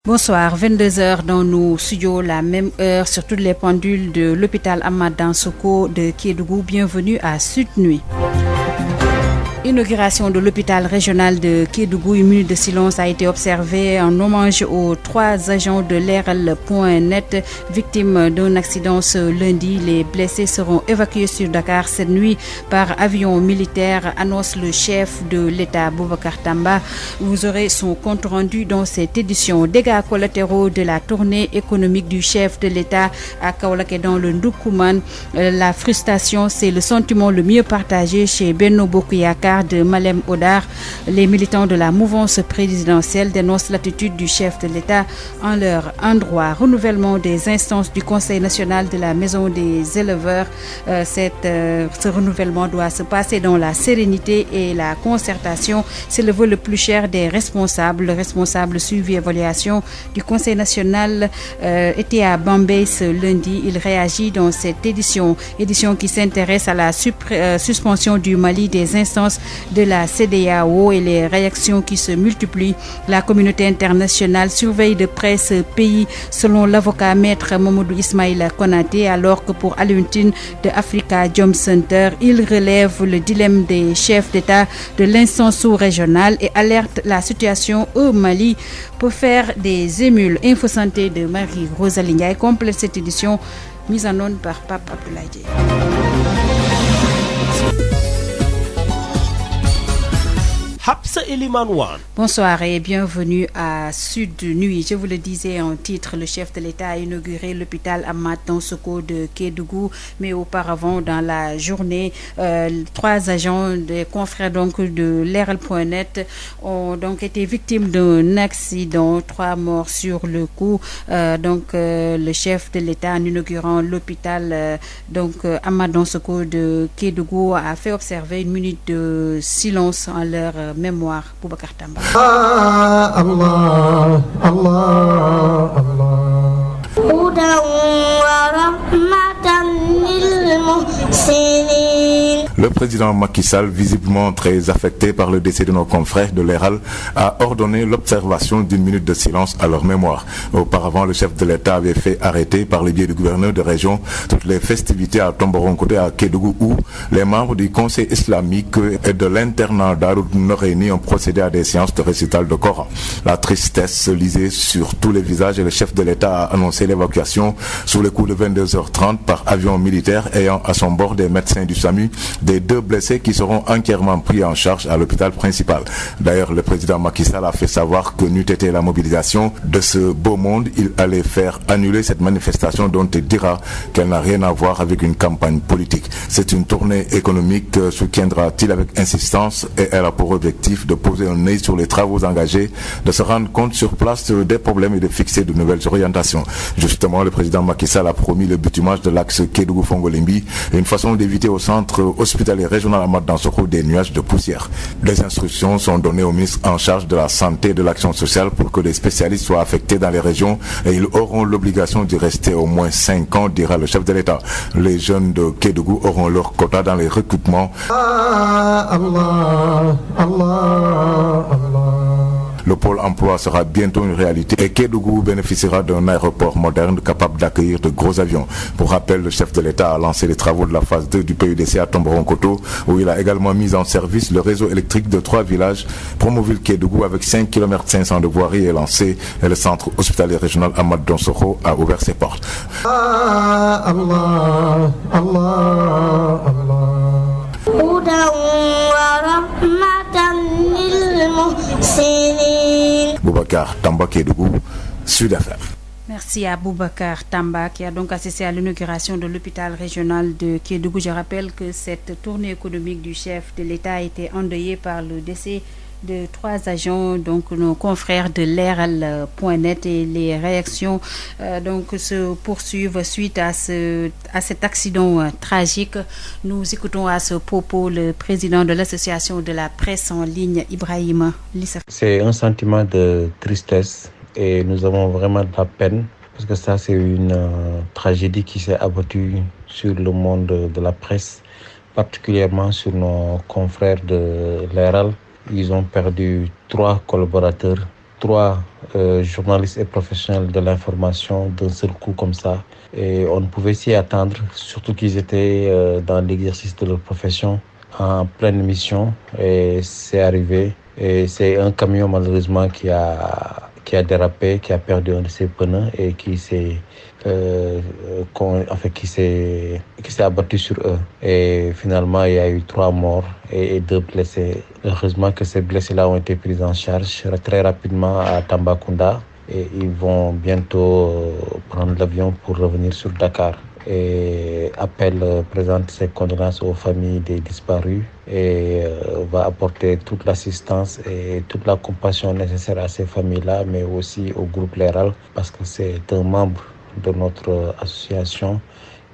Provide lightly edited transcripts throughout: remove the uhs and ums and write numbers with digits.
Bonsoir, 22h dans nos studios, la même heure sur toutes les pendules de l'hôpital Amath Dansokho de Kédougou. Bienvenue à Sud Nuit. Inauguration de l'hôpital régional de Kédougou, une minute de silence a été observée en hommage aux 3 agents de Leral.net victimes d'un accident ce lundi. Les blessés seront évacués sur Dakar cette nuit par avion militaire, annonce le chef de l'État Boubacar Tamba. Vous aurez son compte rendu dans cette édition. Dégâts collatéraux de la tournée économique du chef de l'État à Kaolack et dans le Ndoukoumane. La frustration, c'est le sentiment le mieux partagé chez Benno Bokk Yakaar de Malem Hodar. Les militants de la mouvance présidentielle dénoncent l'attitude du chef de l'État en leur endroit. Renouvellement des instances du Conseil national de la Maison des éleveurs. Ce renouvellement doit se passer dans la sérénité et la concertation. C'est le vœu le plus cher des responsables. Le responsable suivi évaluation du Conseil national était à Bambey ce lundi. Il réagit dans cette édition qui s'intéresse à la suspension du Mali des instances de la CEDEAO et les réactions qui se multiplient. La communauté internationale surveille de près ce pays, selon l'avocat maître Mamadou Ismaïla Konaté, alors que pour Alioune Tine de Africa Jom Center, il relève le dilemme des chefs d'État de l'instance sous-régionale et alerte la situation au Mali peut faire des émules. Info Santé de Marie-Rosalie Ndiaye complète cette édition mise en onde par Pape Abdoulaye Dièye. Hapsa Eliman Wan. Bonsoir et bienvenue à Sud Nuit. Je vous le disais en titre, le chef de l'État a inauguré l'hôpital Amath Dansokho de Kédougou, mais auparavant dans la journée, 3 agents des confrères donc de Leral.net ont donc été victimes d'un accident, 3 morts sur le coup. Le chef de l'État en inaugurant l'hôpital Amath Dansokho de Kédougou a fait observer une minute de silence en leur mémoire. Boubacar Tamba. Allah, Allah, Allah. Le président Macky Sall, visiblement très affecté par le décès de nos confrères de l'ERAL, a ordonné l'observation d'une minute de silence à leur mémoire. Auparavant, le chef de l'État avait fait arrêter par le biais du gouverneur de région toutes les festivités à Tomboronkoto et à Kédougou où les membres du conseil islamique et de l'internat Darou Noreyni ont procédé à des séances de récital de Coran. La tristesse se lisait sur tous les visages et le chef de l'État a annoncé l'évacuation sous les coups de 22h30 par avion militaire ayant à son bord des médecins du SAMU des 2 blessés qui seront entièrement pris en charge à l'hôpital principal. D'ailleurs, le président Macky Sall a fait savoir que n'eût été la mobilisation de ce beau monde, il allait faire annuler cette manifestation dont il dira qu'elle n'a rien à voir avec une campagne politique. C'est une tournée économique, soutiendra-t-il avec insistance, et elle a pour objectif de poser un œil sur les travaux engagés, de se rendre compte sur place des problèmes et de fixer de nouvelles orientations. Justement, le président Macky Sall a promis le bitumage de l'axe Kédougou-Fongolimbi, une façon d'éviter au centre hospitalier régional Amath Dansokho des nuages de poussière. Des instructions sont données au ministre en charge de la santé et de l'action sociale pour que les spécialistes soient affectés dans les régions et ils auront l'obligation d'y rester au moins 5 ans, dira le chef de l'État. Les jeunes de Kédougou auront leur quota dans les recrutements. Allah, Allah, Allah. Le pôle emploi sera bientôt une réalité et Kédougou bénéficiera d'un aéroport moderne capable d'accueillir de gros avions. Pour rappel, le chef de l'État a lancé les travaux de la phase 2 du PUDC à Tomboronkoto où il a également mis en service le réseau électrique de 3 villages. Promoville Kédougou avec 5 km 500 de voirie est lancé et le centre hospitalier régional Amath Dansokho a ouvert ses portes. Allah, Allah, Allah. Boubacar Tamba, Kédougou, Sud FM. Merci à Boubacar Tamba qui a donc assisté à l'inauguration de l'hôpital régional de Kédougou. Je rappelle que cette tournée économique du chef de l'État a été endeuillée par le décès de 3 agents, donc nos confrères de Leral.net, et les réactions se poursuivent suite à cet accident tragique. Nous écoutons à ce propos le président de l'association de la presse en ligne, Ibrahima Lissa. C'est un sentiment de tristesse et nous avons vraiment de la peine parce que ça c'est une tragédie qui s'est abattue sur le monde de la presse, particulièrement sur nos confrères de Leral. Ils ont perdu 3 collaborateurs 3 journalistes et professionnels de l'information d'un seul coup comme ça. Et on ne pouvait s'y attendre, surtout qu'ils étaient dans l'exercice de leur profession en pleine mission. Et c'est arrivé. Et c'est un camion malheureusement qui a dérapé, qui a perdu un de ses pneus et qui s'est abattu sur eux. Et finalement, il y a eu 3 morts et 2 blessés. Heureusement que ces blessés-là ont été pris en charge très rapidement à Tambacounda et ils vont bientôt prendre l'avion pour revenir sur Dakar. Et présente ses condoléances aux familles des disparus et va apporter toute l'assistance et toute la compassion nécessaire à ces familles-là, mais aussi au groupe Leral, parce que c'est un membre de notre association,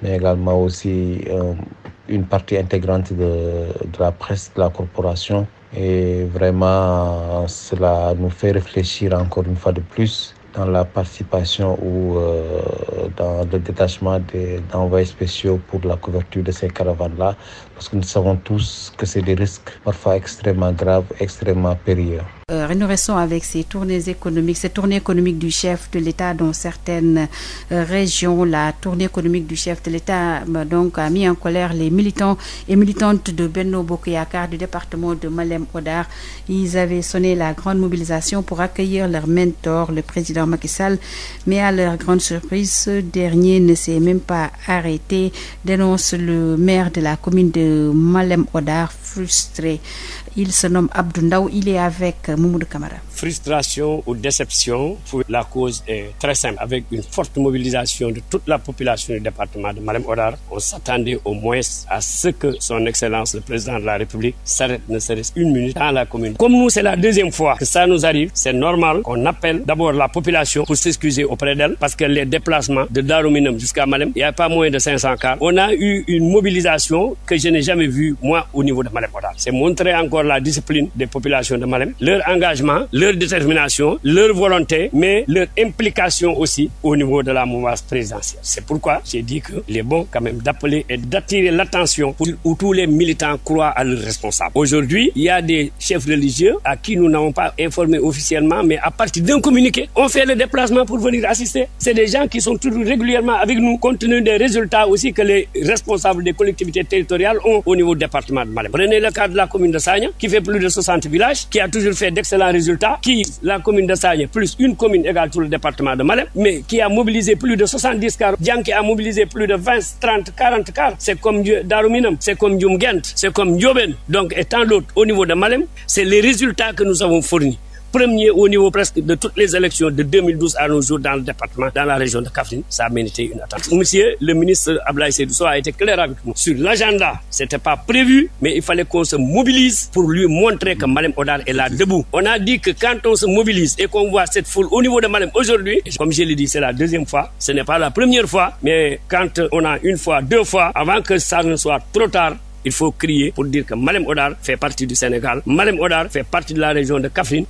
mais également aussi une partie intégrante de la presse, de la corporation. Et vraiment, cela nous fait réfléchir encore une fois de plus dans la participation ou dans le détachement d'envoyés spéciaux pour la couverture de ces caravanes-là, parce que nous savons tous que c'est des risques parfois extrêmement graves, extrêmement périlleux. Nous restons avec ces tournées économiques du chef de l'État dans certaines régions. La tournée économique du chef de l'État donc a mis en colère les militants et militantes de Benno Bokk Yakaar du département de Malem Hodar. Ils avaient sonné la grande mobilisation pour accueillir leur mentor, le président Macky Sall, mais à leur grande surprise, ce dernier ne s'est même pas arrêté, dénonce le maire de la commune de Malem Hodar, frustré. Il se nomme Abdou Ndaw, il est avec Mamadou Camara. Frustration ou déception, pour la cause est très simple. Avec une forte mobilisation de toute la population du département de Malem Hodar, on s'attendait au moins à ce que son Excellence, le président de la République, s'arrête ne serait-ce une minute dans la commune. Comme nous, c'est la deuxième fois que ça nous arrive, c'est normal qu'on appelle d'abord la population pour s'excuser auprès d'elle, parce que les déplacements de Darou Minam jusqu'à Malem, il n'y a pas moins de 500 cars. On a eu une mobilisation que je n'ai jamais vue, moi, au niveau de Malem Hodar. C'est montrer encore la discipline des populations de Malem, leur engagement, leur détermination, leur volonté, mais leur implication aussi au niveau de la mouvance présidentielle. C'est pourquoi j'ai dit qu'il est bon quand même d'appeler et d'attirer l'attention où tous les militants croient à leurs responsables. Aujourd'hui, il y a des chefs religieux à qui nous n'avons pas informé officiellement, mais à partir d'un communiqué, on fait le déplacement pour venir assister. C'est des gens qui sont toujours régulièrement avec nous, compte tenu des résultats aussi que les responsables des collectivités territoriales ont au niveau du département de Malem. Prenez le cas de la commune de Sagna, qui fait plus de 60 villages, qui a toujours fait d'excellents résultats, la commune de Sagna, plus une commune égale tout le département de Malem, mais qui a mobilisé plus de 70 cars, Dian qui a mobilisé plus de 20, 30, 40 cars, c'est comme Darou Minam, c'est comme Djoumgent, c'est comme Ndioben, donc et tant d'autres au niveau de Malem, c'est les résultats que nous avons fournis. Premier au niveau presque de toutes les élections de 2012 à nos jours dans le département, dans la région de Kaffrine, ça a mérité une attente. Monsieur le ministre Abdoulaye Seydou Sow a été clair avec nous. Sur l'agenda, c'était pas prévu, mais il fallait qu'on se mobilise pour lui montrer que Malem Hodar est là debout. On a dit que quand on se mobilise et qu'on voit cette foule au niveau de Malem aujourd'hui, comme je l'ai dit, c'est la deuxième fois, ce n'est pas la première fois, mais quand on a une fois, 2 fois, avant que ça ne soit trop tard, il faut crier pour dire que Malem Hodar fait partie du Sénégal, Malem Hodar fait partie de la région de Kaffrine.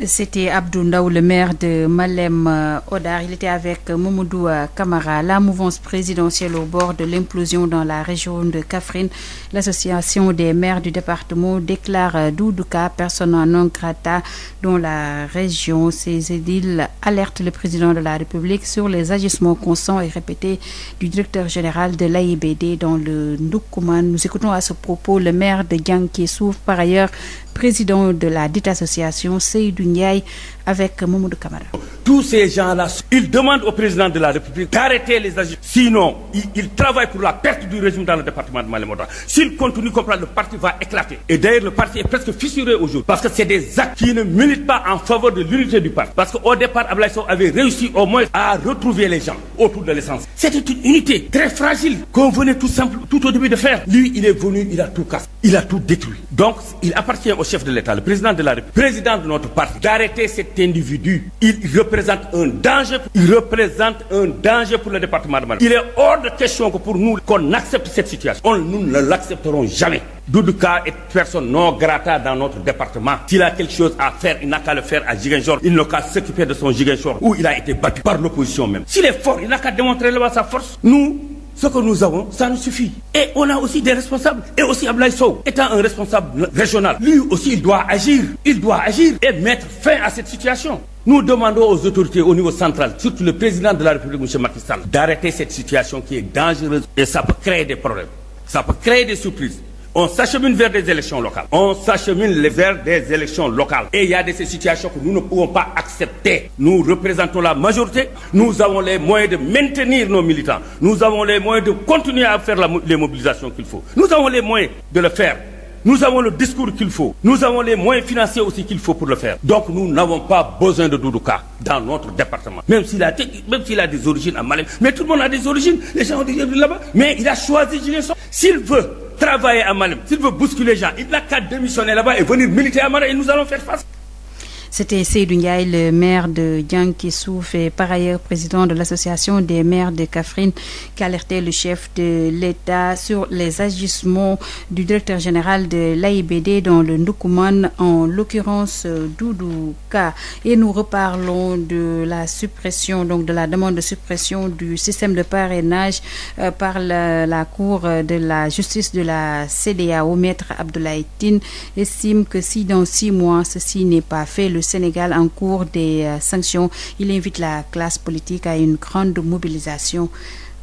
C'était Abdou Ndaw, le maire de Malem Hodar. Il était avec Mamadou Camara. La mouvance présidentielle au bord de l'implosion dans la région de Kaffrine. L'association des maires du département déclare Doudou Ka persona non grata dans la région. Ces édiles alertent le président de la République sur les agissements constants et répétés du directeur général de l'AIBD dans le Ndoukoumane. Nous écoutons à ce propos le maire de Diankésouf, par ailleurs président de la dite association, Seydou Ndiaye, avec Mamadou Camara. Tous ces gens-là, ils demandent au président de la République d'arrêter les agissements. Sinon, ils travaillent pour la perte du régime dans le département de Malem Hodar. S'ils continuent comme ça, le parti va éclater. Et d'ailleurs, le parti est presque fissuré aujourd'hui. Parce que c'est des actes qui ne militent pas en faveur de l'unité du parti. Parce qu'au départ, Abdoulaye Sow avait réussi au moins à retrouver les gens autour de l'essence. C'était une unité très fragile qu'on venait tout au début de faire. Lui, il est venu, il a tout cassé. Il a tout détruit. Donc, il appartient au chef de l'État, le président de la République, président de notre parti, d'arrêter cet individu. Il représente un danger. Il représente un danger pour le département de Malem. Il est hors de question que pour nous, qu'on accepte cette situation. Nous ne l'accepterons jamais. Doudou Ka est personne non grata dans notre département. S'il a quelque chose à faire, il n'a qu'à le faire à Ziguinchor. Il n'a qu'à s'occuper de son Ziguinchor où il a été battu par l'opposition même. S'il est fort, il n'a qu'à démontrer là-bas sa force. Nous, Ce que nous avons, ça nous suffit. Et on a aussi des responsables. Et aussi Ablaye Sow, étant un responsable régional, lui aussi il doit agir. Il doit agir et mettre fin à cette situation. Nous demandons aux autorités au niveau central, surtout le président de la République, M. Macky Sall, d'arrêter cette situation qui est dangereuse et ça peut créer des problèmes. Ça peut créer des surprises. On s'achemine vers des élections locales. Et il y a de ces situations que nous ne pouvons pas accepter. Nous représentons la majorité. Nous avons les moyens de maintenir nos militants. Nous avons les moyens de continuer à faire les mobilisations qu'il faut. Nous avons les moyens de le faire. Nous avons le discours qu'il faut. Nous avons les moyens financiers aussi qu'il faut pour le faire. Donc nous n'avons pas besoin de Doudou Ka dans notre département. Même s'il a des origines à Malem. Mais tout le monde a des origines. Les gens ont des origines là-bas. Mais il a choisi Ziguinchor. S'il veut travailler à Malem, s'il veut bousculer les gens, il n'a qu'à démissionner là-bas et venir militer à Malem et nous allons faire face. C'était Seydou Ndiaye, le maire de Diankéssou, et par ailleurs président de l'association des maires de Kaffrine, qui alertait le chef de l'État sur les agissements du directeur général de l'AIBD dans le Ndoukoumane, en l'occurrence Doudou Ka. Et nous reparlons de la suppression, donc de la demande de suppression du système de parrainage par la Cour de la justice de la CEDEAO. Maître Abdoulaye Tine estime que si dans 6 mois ceci n'est pas fait, le Sénégal encourt des sanctions. Il invite la classe politique à une grande mobilisation.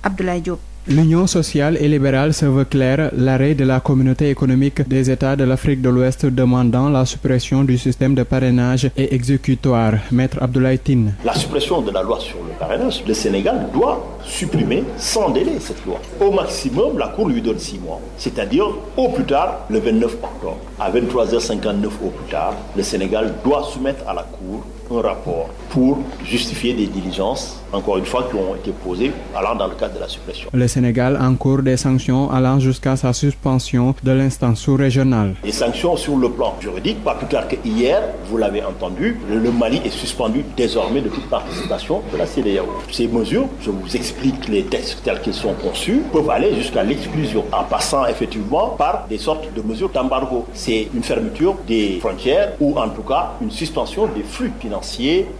Abdoulaye Diop. L'Union sociale et libérale se veut claire, l'arrêt de la communauté économique des États de l'Afrique de l'Ouest demandant la suppression du système de parrainage est exécutoire. Maître Abdoulaye Tine. La suppression de la loi sur le parrainage, le Sénégal doit supprimer sans délai cette loi. Au maximum, la Cour lui donne 6 mois, c'est-à-dire au plus tard le 29 octobre. À 23h59 au plus tard, le Sénégal doit soumettre à la Cour un rapport pour justifier des diligences, encore une fois, qui ont été posées allant dans le cadre de la suppression. Le Sénégal encourt des sanctions allant jusqu'à sa suspension de l'instance sous-régionale. Les sanctions sur le plan juridique, pas plus tard que hier, vous l'avez entendu, le Mali est suspendu désormais de toute participation de la CEDEAO. Ces mesures, je vous explique les textes tels qu'ils sont conçus, peuvent aller jusqu'à l'exclusion, en passant effectivement par des sortes de mesures d'embargo. C'est une fermeture des frontières ou en tout cas une suspension des flux financiers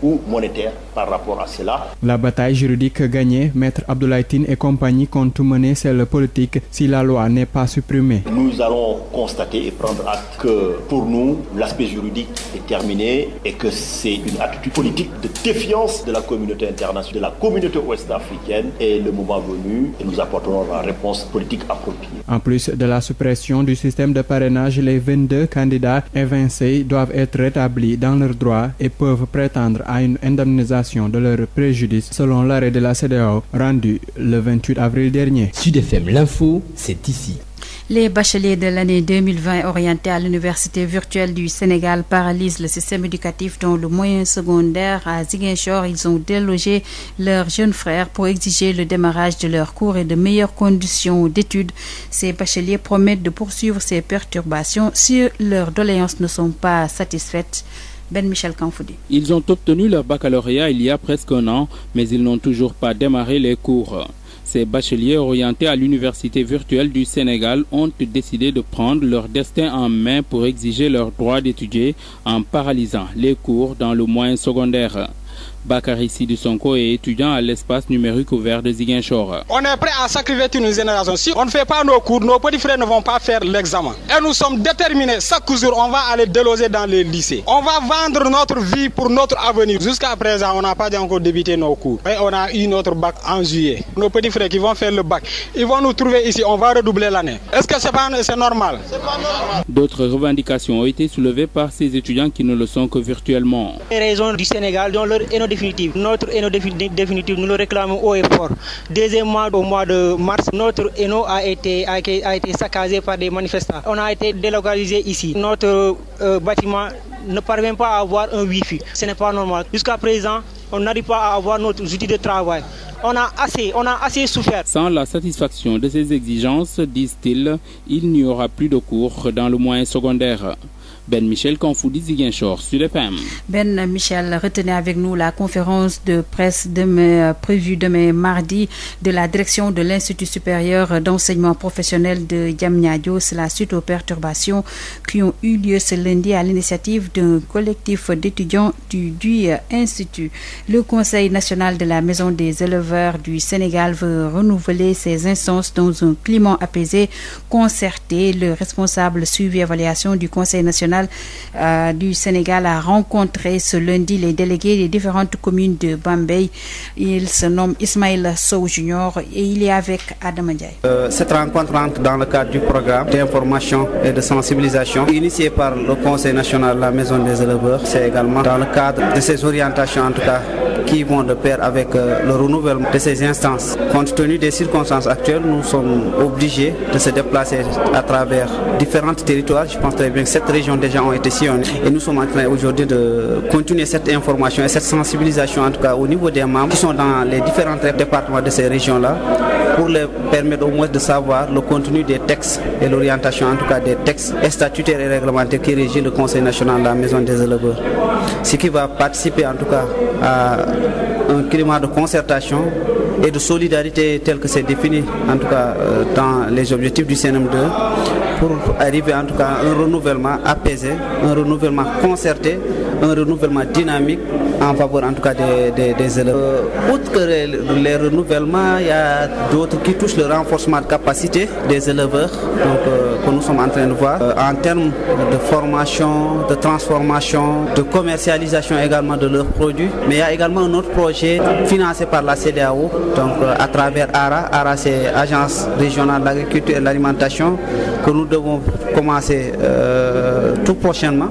ou monétaires par rapport à cela. La bataille juridique gagnée, Maître Abdoulaye Tine et compagnie comptent mener celle politique si la loi n'est pas supprimée. Nous allons constater et prendre acte que pour nous, l'aspect juridique est terminé et que c'est une attitude politique de défiance de la communauté internationale, de la communauté ouest-africaine, et le moment venu, et nous apporterons la réponse politique appropriée. En plus de la suppression du système de parrainage, les 22 candidats évincés doivent être rétablis dans leurs droits et peuvent prétendre à une indemnisation de leur préjudice selon l'arrêt de la CEDEAO rendu le 28 avril dernier. Sud FM, l'info, c'est ici. Les bacheliers de l'année 2020 orientés à l'université virtuelle du Sénégal paralysent le système éducatif dans le moyen secondaire à Ziguinchor. Ils ont délogé leurs jeunes frères pour exiger le démarrage de leurs cours et de meilleures conditions d'études. Ces bacheliers promettent de poursuivre ces perturbations si leurs doléances ne sont pas satisfaites. Ben Michel Kanfoudi. Ils ont obtenu leur baccalauréat il y a presque un an, mais ils n'ont toujours pas démarré les cours. Ces bacheliers orientés à l'université virtuelle du Sénégal ont décidé de prendre leur destin en main pour exiger leur droit d'étudier en paralysant les cours dans le moyen secondaire. Bakary Sidi Sonko est étudiant à l'espace numérique ouvert de Ziguinchor. On est prêt à sacrifier une génération. Si on ne fait pas nos cours, nos petits frères ne vont pas faire l'examen. Et nous sommes déterminés. Chaque jour, on va aller déloger dans les lycées. On va vendre notre vie pour notre avenir. Jusqu'à présent, on n'a pas encore débuté nos cours. Et on a eu notre bac en juillet. Nos petits frères qui vont faire le bac, ils vont nous trouver ici. On va redoubler l'année. Est-ce que c'est normal? C'est pas normal. D'autres revendications ont été soulevées par ces étudiants qui ne le sont que virtuellement. Les raisons du Sénégal dans leur notre ENO définitive, nous le réclamons haut et fort. Deuxièmement, au mois de mars, notre ENO a été saccagé par des manifestants. On a été délocalisé ici. Notre bâtiment ne parvient pas à avoir un Wi-Fi. Ce n'est pas normal. Jusqu'à présent, on n'arrive pas à avoir notre outil de travail. On a assez souffert. Sans la satisfaction de ces exigences, disent-ils, il n'y aura plus de cours dans le moyen secondaire. Ben Michel Kanfoudi, Ziguinchor, Sud FM. Ben Michel, retenez avec nous la conférence de presse prévue demain mardi de la direction de l'Institut supérieur d'enseignement professionnel de Diamniadio. C'est la suite aux perturbations qui ont eu lieu ce lundi à l'initiative d'un collectif d'étudiants du Institut. Le Conseil national de la Maison des éleveurs du Sénégal veut renouveler ses instances dans un climat apaisé, concerté. Le responsable suivi évaluation du Conseil national du Sénégal a rencontré ce lundi les délégués des différentes communes de Bambey. Il se nomme Ismaïla Sow Junior et il est avec Adam Ndiaye. Cette rencontre entre dans le cadre du programme d'information et de sensibilisation initié par le Conseil national de la Maison des éleveurs. C'est également dans le cadre de ces orientations, en tout cas, qui vont de pair avec le renouvellement de ces instances. Compte tenu des circonstances actuelles, nous sommes obligés de se déplacer à travers différents territoires. Je pense très bien que cette région déjà ont été sillonnées et nous sommes en train aujourd'hui de continuer cette information et cette sensibilisation, en tout cas au niveau des membres qui sont dans les différents départements de ces régions-là, pour les permettre au moins de savoir le contenu des textes et l'orientation, en tout cas des textes statutaires et réglementaires qui régissent le Conseil national de la Maison des éleveurs. Ce qui va participer en tout cas à un climat de concertation et de solidarité tel que c'est défini en tout cas dans les objectifs du CNM2 pour arriver en tout cas à un renouvellement apaisé, un renouvellement concerté, un renouvellement dynamique en faveur en tout cas des élèves. Outre que les renouvellements, il y a d'autres qui touchent le renforcement de capacité des éleveurs que nous sommes en train de voir en termes de formation, de transformation, de commercialisation également de leurs produits. Mais il y a également un autre projet financé par la CEDEAO, donc à travers ARA. ARA, c'est Agence régionale de l'agriculture et de l'alimentation, que nous devons commencer tout prochainement.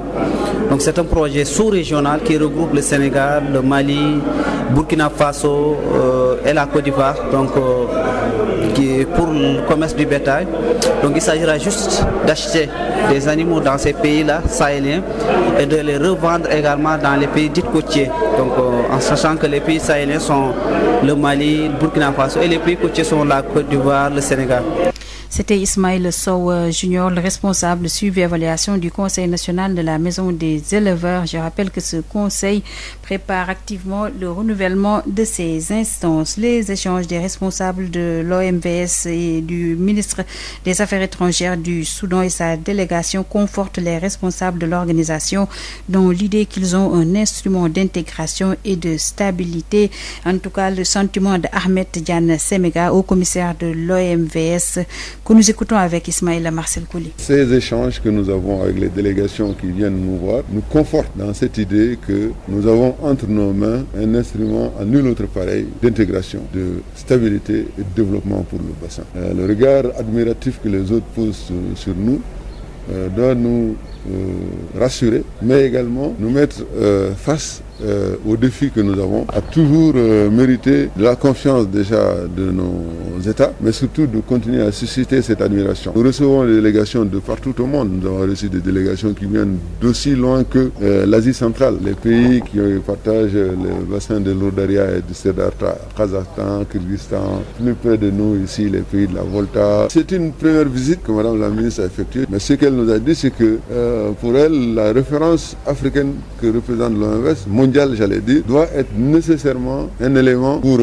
Donc c'est un projet sous-régional qui regroupe le Sénégal, le Mali, Burkina Faso et la Côte d'Ivoire, donc qui est pour le commerce du bétail. Donc il s'agira juste d'acheter des animaux dans ces pays-là sahéliens et de les revendre également dans les pays dits côtiers. Donc en sachant que les pays sahéliens sont le Mali, le Burkina Faso et les pays côtiers sont la Côte d'Ivoire, le Sénégal. C'était Ismaïla Sow Junior, le responsable suivi évaluation du Conseil national de la Maison des éleveurs. Je rappelle que ce conseil prépare activement le renouvellement de ces instances. Les échanges des responsables de l'OMVS et du ministre des Affaires étrangères du Soudan et sa délégation confortent les responsables de l'organisation dans l'idée qu'ils ont un instrument d'intégration et de stabilité. En tout cas, le sentiment de Ahmed Diane Semega, haut commissaire de l'OMVS, que nous écoutons avec Ismaïla Marcel Kouli. Ces échanges que nous avons avec les délégations qui viennent nous voir nous confortent dans cette idée que nous avons entre nos mains un instrument à nul autre pareil d'intégration, de stabilité et de développement pour le bassin. Le regard admiratif que les autres posent sur nous doit nous rassurer, mais également nous mettre face aux défis que nous avons, à toujours mériter de la confiance déjà de nos États, mais surtout de continuer à susciter cette admiration. Nous recevons des délégations de partout au monde. Nous avons reçu des délégations qui viennent d'aussi loin que l'Asie centrale, les pays qui partagent le bassin de l'Ordaria et du Sedarta, Kazakhstan, Kyrgyzstan, plus près de nous ici, les pays de la Volta. C'est une première visite que Madame la ministre a effectuée, mais ce qu'elle nous a dit, c'est que pour elle, la référence africaine que représente l'OMS, mondiale j'allais dire, doit être nécessairement un élément pour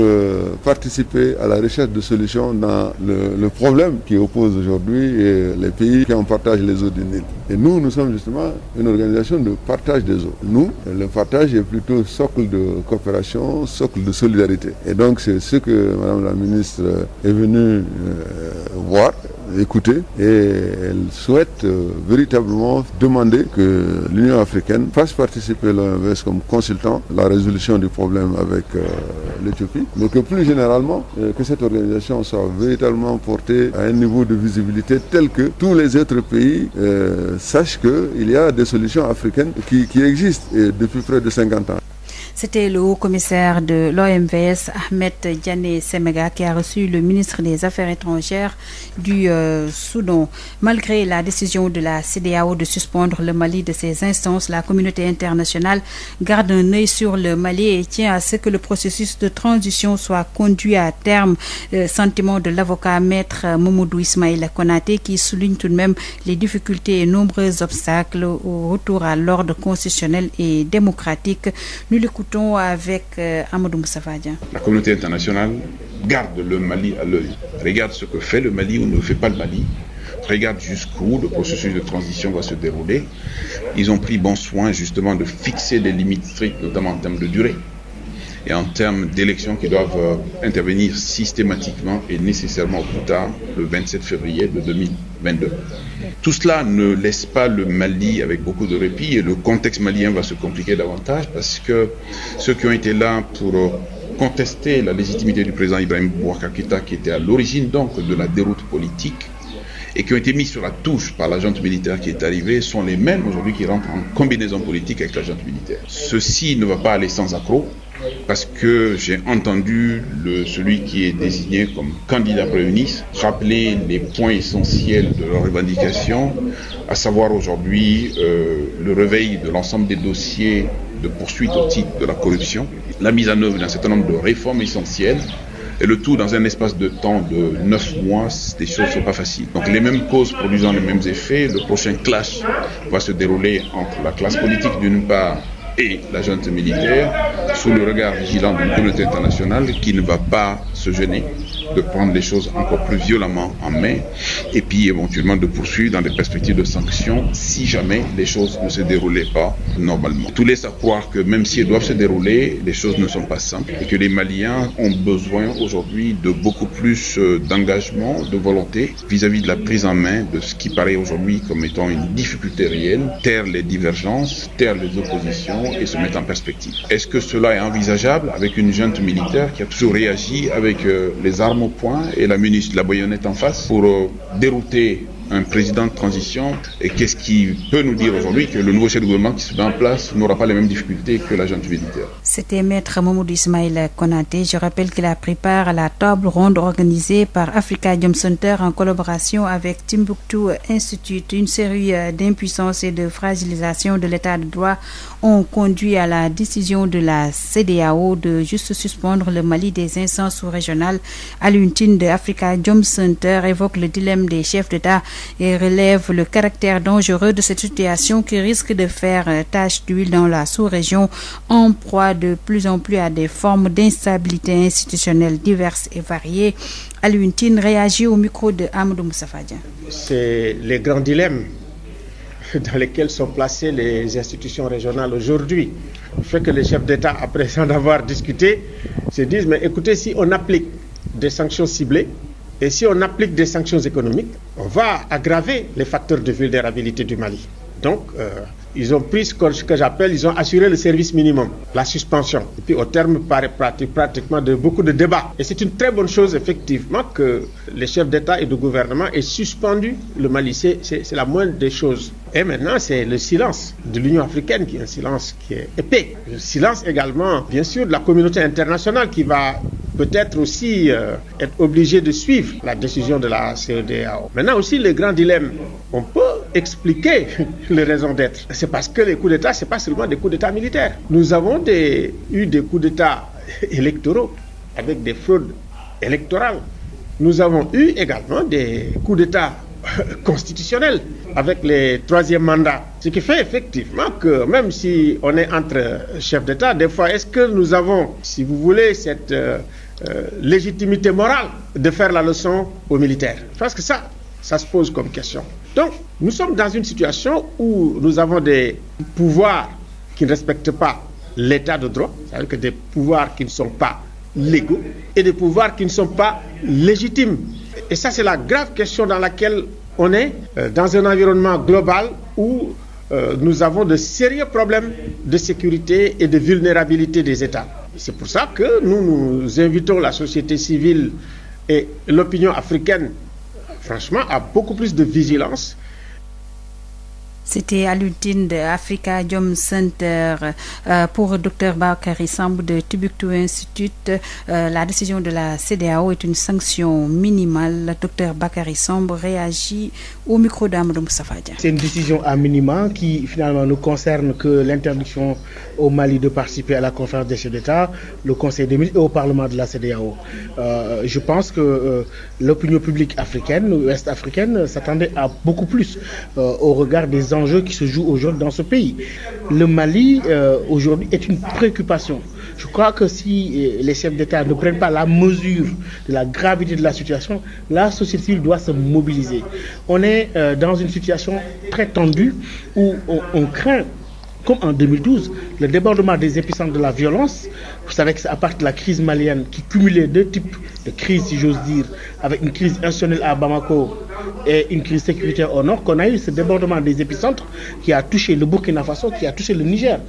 participer à la recherche de solutions dans le problème qui oppose aujourd'hui les pays qui en partagent les eaux du Nil. Et nous sommes justement une organisation de partage des eaux. Nous, le partage est plutôt socle de coopération, socle de solidarité. Et donc c'est ce que Madame la ministre est venue voir, écouter, et elle souhaite véritablement demander que l'Union africaine fasse participer l'OMS comme consultant à la résolution du problème avec l'Éthiopie, mais que plus généralement, que cette organisation soit véritablement portée à un niveau de visibilité tel que tous les autres pays sachent qu'il y a des solutions africaines qui existent et depuis près de 50 ans. C'était le haut-commissaire de l'OMVS, Ahmed Diané Semega, qui a reçu le ministre des Affaires étrangères du Soudan. Malgré la décision de la CEDEAO de suspendre le Mali de ses instances, la communauté internationale garde un œil sur le Mali et tient à ce que le processus de transition soit conduit à terme. Sentiment de l'avocat maître Mamadou Ismaïla Konaté, qui souligne tout de même les difficultés et nombreux obstacles au retour à l'ordre constitutionnel et démocratique. Nous l'écoutons avec Amadou Moussafadien. La communauté internationale garde le Mali à l'œil, regarde ce que fait le Mali ou ne fait pas le Mali, regarde jusqu'où le processus de transition va se dérouler. Ils ont pris bon soin justement de fixer des limites strictes, notamment en termes de durée et en termes d'élections qui doivent intervenir systématiquement et nécessairement au plus tard le 27 février de 2022. Tout cela ne laisse pas le Mali avec beaucoup de répit et le contexte malien va se compliquer davantage parce que ceux qui ont été là pour contester la légitimité du président Ibrahim Boubacar Keïta, qui était à l'origine donc de la déroute politique et qui ont été mis sur la touche par la junte militaire qui est arrivée, sont les mêmes aujourd'hui qui rentrent en combinaison politique avec la junte militaire. Ceci ne va pas aller sans accroc, parce que j'ai entendu celui qui est désigné comme candidat Premier ministre rappeler les points essentiels de leurs revendications, à savoir aujourd'hui le réveil de l'ensemble des dossiers de poursuite au titre de la corruption, la mise en œuvre d'un certain nombre de réformes essentielles, et le tout dans un espace de temps de 9 mois, des choses ne sont pas faciles. Donc les mêmes causes produisant les mêmes effets, le prochain clash va se dérouler entre la classe politique d'une part et la junte militaire, sous le regard vigilant d'une communauté internationale qui ne va pas se gêner de prendre les choses encore plus violemment en main et puis éventuellement de poursuivre dans des perspectives de sanctions si jamais les choses ne se déroulaient pas normalement. Tout laisse à croire que même si elles doivent se dérouler, les choses ne sont pas simples et que les Maliens ont besoin aujourd'hui de beaucoup plus d'engagement, de volonté vis-à-vis de la prise en main de ce qui paraît aujourd'hui comme étant une difficulté réelle, taire les divergences, taire les oppositions et se mettre en perspective. Est-ce que cela est envisageable avec une junte militaire qui a toujours réagi avec les armes au poing et la baïonnette en face pour dérouter un président de transition? Et qu'est-ce qui peut nous dire aujourd'hui que le nouveau chef de gouvernement qui se met en place n'aura pas les mêmes difficultés que la junte militaire? C'était maître Mamadou Ismaïla Konaté. Je rappelle qu'il a pris part à la table ronde organisée par Africa Jom Center en collaboration avec Timbuktu Institute. Une série d'impuissance et de fragilisation de l'état de droit ont conduit à la décision de la CEDEAO de juste suspendre le Mali des instances sous-régionales. Alioune Tine de Africa Jom Center évoque le dilemme des chefs d'État et relève le caractère dangereux de cette situation qui risque de faire tache d'huile dans la sous-région, en proie de plus en plus à des formes d'instabilité institutionnelle diverses et variées. Alioune Tine réagit au micro de Amadou Moussafadien. C'est les grands dilemmes dans lesquels sont placées les institutions régionales aujourd'hui. Le fait que les chefs d'État, après en avoir discuté, se disent, mais écoutez, si on applique des sanctions ciblées, et si on applique des sanctions économiques, on va aggraver les facteurs de vulnérabilité du Mali. Donc, ils ont pris ce que j'appelle, ils ont assuré le service minimum, la suspension. Et puis au terme pratiquement de beaucoup de débats. Et c'est une très bonne chose, effectivement, que les chefs d'État et de gouvernement aient suspendu le Mali. C'est la moindre des choses. Et maintenant, c'est le silence de l'Union africaine qui est un silence qui est épais. Le silence également, bien sûr, de la communauté internationale qui va peut-être aussi être obligée de suivre la décision de la CEDEAO. Maintenant aussi, le grand dilemme, on peut expliquer les raisons d'être. C'est parce que les coups d'État, ce n'est pas seulement des coups d'État militaires. Nous avons eu des coups d'État électoraux avec des fraudes électorales. Nous avons eu également des coups d'État constitutionnels avec les troisième mandats. Ce qui fait effectivement que même si on est entre chefs d'État, des fois, est-ce que nous avons, si vous voulez, cette légitimité morale de faire la leçon aux militaires? Parce que ça se pose comme question. Donc, nous sommes dans une situation où nous avons des pouvoirs qui ne respectent pas l'état de droit, c'est-à-dire que des pouvoirs qui ne sont pas légaux et des pouvoirs qui ne sont pas légitimes. Et ça, c'est la grave question dans laquelle on est, dans un environnement global où nous avons de sérieux problèmes de sécurité et de vulnérabilité des États. C'est pour ça que nous invitons la société civile et l'opinion africaine, franchement, à beaucoup plus de vigilance C'était à l'ultime de Africa Jom Center pour Dr Bakary Samb de Timbuktu Institute. La décision de la CEDEAO est une sanction minimale. Dr Bakary Samb réagit au micro d'Amadou Moustapha Dia. C'est une décision à minima qui finalement ne concerne que l'interdiction au Mali de participer à la conférence des chefs d'État, le Conseil des ministres et au Parlement de la CEDEAO. Je pense que l'opinion publique africaine, ouest-africaine, s'attendait à beaucoup plus au regard des enjeux qui se jouent aujourd'hui dans ce pays. Le Mali, aujourd'hui, est une préoccupation. Je crois que si les chefs d'État ne prennent pas la mesure de la gravité de la situation, la société civile doit se mobiliser. On est dans une situation très tendue où on craint, comme en 2012, le débordement des épicentres de la violence. Vous savez que c'est à partir de la crise malienne qui cumulait deux types de crises, si j'ose dire, avec une crise institutionnelle à Bamako et une crise sécuritaire au nord, qu'on a eu ce débordement des épicentres qui a touché le Burkina Faso, qui a touché le Niger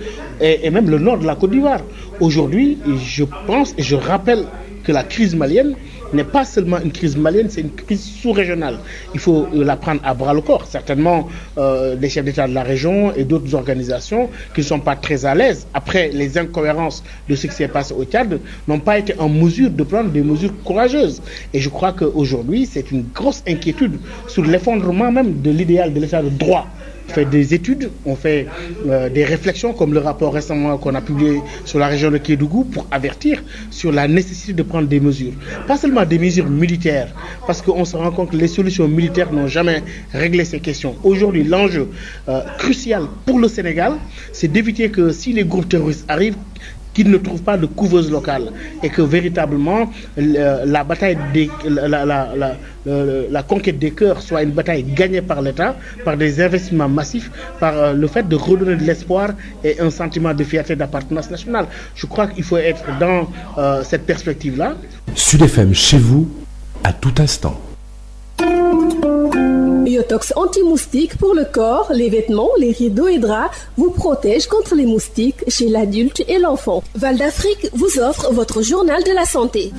et même le nord de la Côte d'Ivoire. Aujourd'hui, je pense et je rappelle que la crise malienne n'est pas seulement une crise malienne, c'est une crise sous-régionale. Il faut la prendre à bras le corps. Certainement, les chefs d'État de la région et d'autres organisations qui ne sont pas très à l'aise, après les incohérences de ce qui s'est passé au Tchad, n'ont pas été en mesure de prendre des mesures courageuses. Et je crois qu'aujourd'hui, c'est une grosse inquiétude sur l'effondrement même de l'idéal de l'État de droit. On fait des études, on fait des réflexions comme le rapport récemment qu'on a publié sur la région de Kédougou pour avertir sur la nécessité de prendre des mesures. Pas seulement des mesures militaires, parce qu'on se rend compte que les solutions militaires n'ont jamais réglé ces questions. Aujourd'hui, l'enjeu crucial pour le Sénégal, c'est d'éviter que si les groupes terroristes arrivent, qu'ils ne trouvent pas de couveuse locale et que véritablement la bataille la conquête des cœurs soit une bataille gagnée par l'État, par des investissements massifs, par le fait de redonner de l'espoir et un sentiment de fierté d'appartenance nationale. Je crois qu'il faut être dans cette perspective-là. Sud FM chez vous, à tout instant. Yotox anti-moustique pour le corps, les vêtements, les rideaux et draps vous protège contre les moustiques chez l'adulte et l'enfant. Val d'Afrique vous offre votre journal de la santé.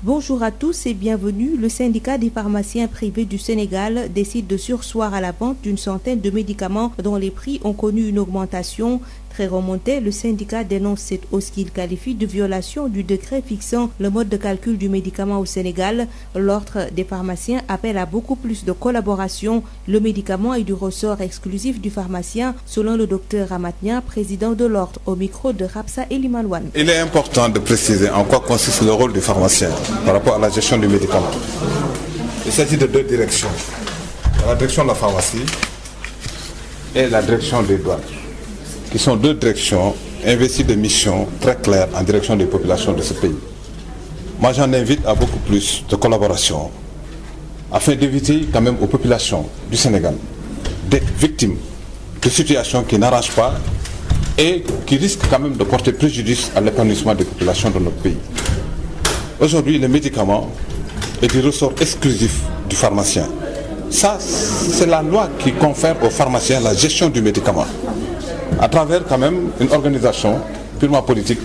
Bonjour à tous et bienvenue. Le syndicat des pharmaciens privés du Sénégal décide de surseoir à la vente d'une centaine de médicaments dont les prix ont connu une augmentation très remontée. Le syndicat dénonce cette hausse qu'il qualifie de violation du décret fixant le mode de calcul du médicament au Sénégal. L'ordre des pharmaciens appelle à beaucoup plus de collaboration. Le médicament est du ressort exclusif du pharmacien, selon le docteur Amatnia, président de l'ordre, au micro de Rapsa Elimanouane. Il est important de préciser en quoi consiste le rôle du pharmacien par rapport à la gestion du médicament. Il s'agit de deux directions. La direction de la pharmacie et la direction des douanes, qui sont deux directions investies de missions très claires en direction des populations de ce pays. Moi, j'en invite à beaucoup plus de collaboration afin d'éviter quand même aux populations du Sénégal d'être victimes de situations qui n'arrangent pas et qui risquent quand même de porter préjudice à l'épanouissement des populations de notre pays. Aujourd'hui, le médicament est du ressort exclusif du pharmacien. Ça, c'est la loi qui confère aux pharmaciens la gestion du médicament, à travers quand même une organisation purement politique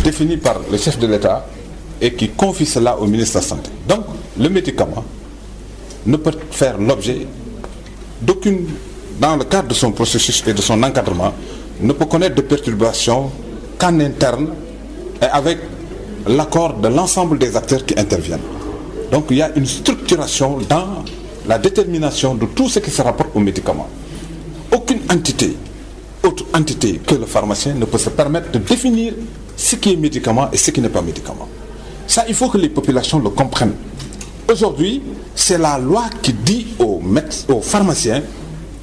définie par le chef de l'État et qui confie cela au ministre de la Santé. Donc, le médicament ne peut faire l'objet d'aucune, dans le cadre de son processus et de son encadrement, ne peut connaître de perturbations qu'en interne et avec l'accord de l'ensemble des acteurs qui interviennent. Donc, il y a une structuration dans la détermination de tout ce qui se rapporte aux médicaments. Aucune entité, autre entité que le pharmacien ne peut se permettre de définir ce qui est médicament et ce qui n'est pas médicament. Ça, il faut que les populations le comprennent. Aujourd'hui, c'est la loi qui dit aux pharmaciens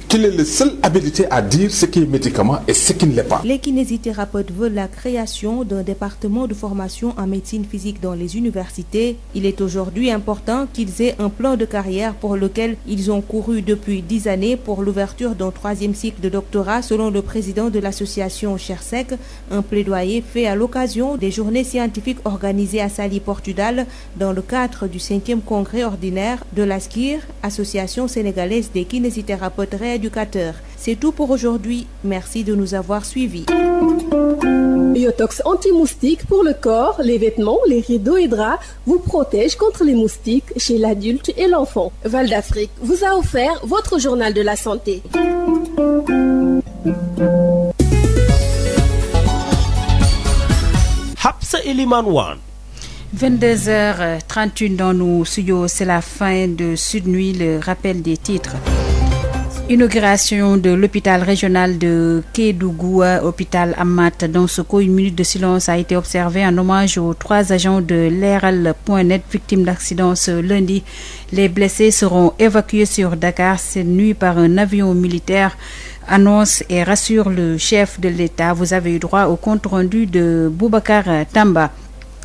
qu'il est le seul habilité à dire ce qui est médicament et ce qui ne l'est pas. Les kinésithérapeutes veulent la création d'un département de formation en médecine physique dans les universités. Il est aujourd'hui important qu'ils aient un plan de carrière pour lequel ils ont couru depuis 10 années pour l'ouverture d'un 3e cycle de doctorat, selon le président de l'association Chersec. Un plaidoyer fait à l'occasion des journées scientifiques organisées à Saly, Portudal, dans le cadre du 5e congrès ordinaire de l'ASKIR, Association sénégalaise des kinésithérapeutes rééducateurs. C'est tout pour aujourd'hui. Merci de nous avoir suivis. Yotox anti-moustique pour le corps, les vêtements, les rideaux et draps vous protège contre les moustiques chez l'adulte et l'enfant. Val d'Afrique vous a offert votre journal de la santé. Hapsa Eliman Wan. 22h31 dans nos studios, c'est la fin de Sud Nuit, le rappel des titres. Inauguration de l'hôpital régional de Kédougou, hôpital Amat Dansoko. Une minute de silence a été observée en hommage aux 3 agents de Leral.net victimes d'accident ce lundi. Les blessés seront évacués sur Dakar cette nuit par un avion militaire, annonce et rassure le chef de l'État. Vous avez eu droit au compte rendu de Boubacar Tamba.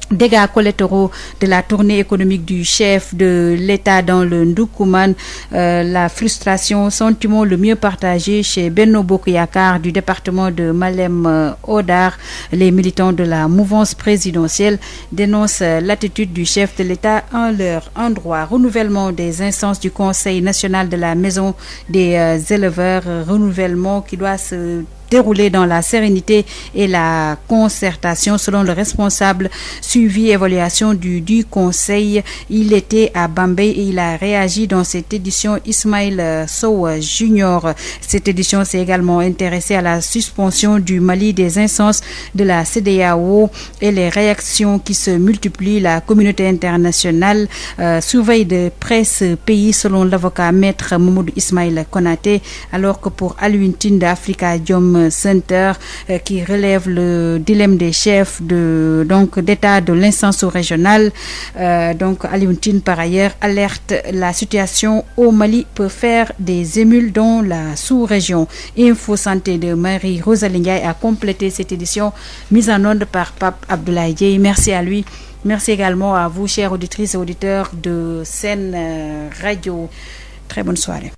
Dégâts collatéraux de la tournée économique du chef de l'État dans le Ndoukoumane, la frustration, sentiment le mieux partagé chez Benno Bokk Yakaar du département de Malem Hodar. Les militants de la mouvance présidentielle dénoncent l'attitude du chef de l'État en leur endroit. Renouvellement des instances du Conseil national de la Maison des éleveurs, renouvellement qui doit se déroulé dans la sérénité et la concertation selon le responsable suivi évaluation du conseil. Il était à Bambey et il a réagi dans cette édition. Ismaël Sow Junior. Cette édition s'est également intéressée à la suspension du Mali des instances de la CEDEAO et les réactions qui se multiplient. La communauté internationale surveille de près ce pays selon l'avocat maître Mamadou Ismaïla Konaté, alors que pour Alioune Tine d'Afrikadiom Center qui relève le dilemme des chefs d'État de l'instance régionale. Alioune Tine par ailleurs alerte, la situation au Mali peut faire des émules dans la sous-région. Info Santé de Marie-Rosalie Ndiaye a complété cette édition mise en onde par Pape Abdoulaye Dieye. Merci à lui. Merci également à vous, chères auditrices et auditeurs de Sen Radio. Très bonne soirée.